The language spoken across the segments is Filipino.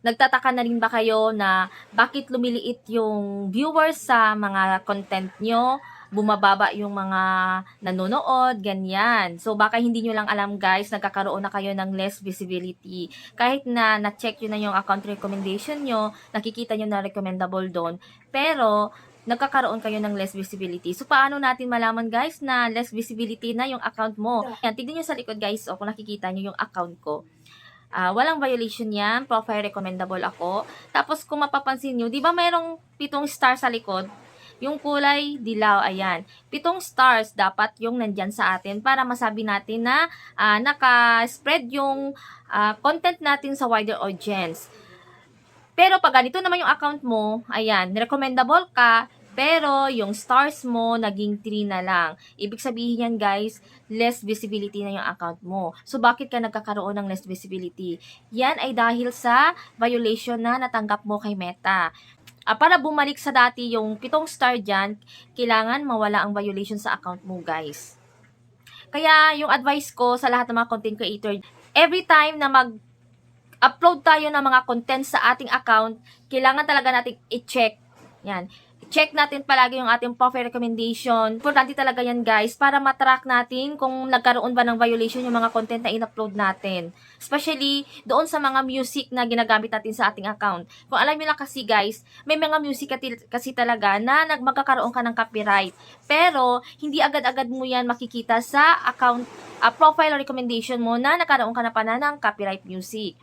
Nagtataka na rin ba kayo na bakit lumiliit yung viewers sa mga content nyo? Bumababa yung mga nanonood, ganyan. So, baka hindi nyo lang alam guys, nagkakaroon na kayo ng less visibility. Kahit na na-check yun na yung account recommendation nyo, nakikita nyo na recommendable doon. Pero, nagkakaroon kayo ng less visibility. So, paano natin malaman guys na less visibility na yung account mo? Yan, tignan nyo sa likod guys, o kung nakikita nyo yung account ko. Walang violation yan, profile recommendable ako. Tapos kung mapapansin nyo, di ba mayroong 7 star sa likod? Yung kulay dilaw, ayan. 7 stars dapat yung nandyan sa atin para masabi natin na naka-spread yung content natin sa wider audience. Pero pag ganito naman yung account mo, ayan, recommendable ka, pero yung stars mo, naging 3 na lang. Ibig sabihin yan guys, less visibility na yung account mo. So, bakit ka nagkakaroon ng less visibility? Yan ay dahil sa violation na natanggap mo kay Meta. Para bumalik sa dati yung 7 star dyan, kailangan mawala ang violation sa account mo guys. Kaya yung advice ko sa lahat ng mga content creator, every time na upload tayo ng mga content sa ating account, kailangan talaga nating i-check. Yan. Check natin palagi yung ating profile recommendation. Importante talaga yan guys para matrack natin kung nagkaroon ba ng violation yung mga content na in-upload natin. Especially doon sa mga music na ginagamit natin sa ating account. Kung alam nyo lang kasi guys, may mga music kasi talaga na magkakaroon ka ng copyright. Pero hindi agad-agad mo yan makikita sa account profile recommendation mo na nagkaroon ka na pa ng copyright music.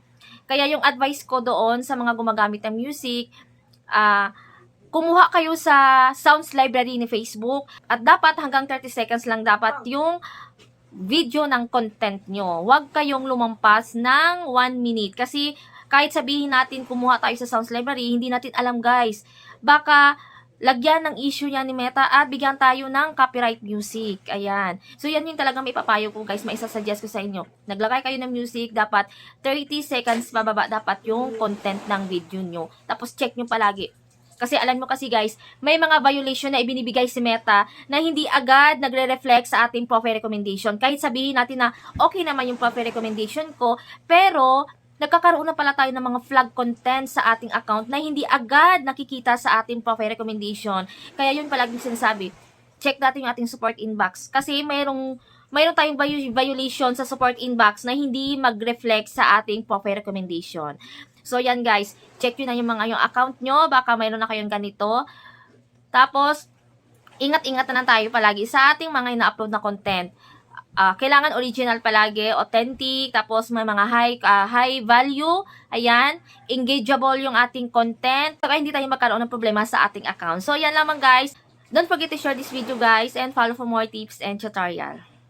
Kaya yung advice ko doon sa mga gumagamit ng music, kumuha kayo sa sounds library ni Facebook at dapat hanggang 30 seconds lang dapat yung video ng content nyo. Huwag kayong lumampas ng 1 minute kasi kahit sabihin natin kumuha tayo sa sounds library, hindi natin alam guys. Baka lagyan ng issue yan ni Meta at bigyan tayo ng copyright music. Ayan. So, yan yung talagang may papayo ko guys. May isasuggest ko sa inyo. Naglagay kayo ng music, dapat 30 seconds pababa dapat yung content ng video nyo. Tapos, check nyo palagi. Kasi alam mo kasi guys, may mga violation na ibinibigay si Meta na hindi agad nagre-reflect sa ating profile recommendation. Kahit sabihin natin na okay naman yung profile recommendation ko, pero nagkakaroon na pala tayo ng mga flag content sa ating account na hindi agad nakikita sa ating profile recommendation. Kaya yun palaging sinasabi, check natin yung ating support inbox. Kasi mayroon tayong violation sa support inbox na hindi mag-reflect sa ating profile recommendation. So, yan guys, check nyo na yung account nyo, baka mayroon na kayong ganito. Tapos, ingat-ingat na lang tayo palagi sa ating mga ina-upload na content. Kailangan original palagi, authentic, tapos may mga high value, ayan, engageable yung ating content, saka hindi tayo magkaroon ng problema sa ating account. So, yan lamang guys. Don't forget to share this video guys and follow for more tips and tutorial.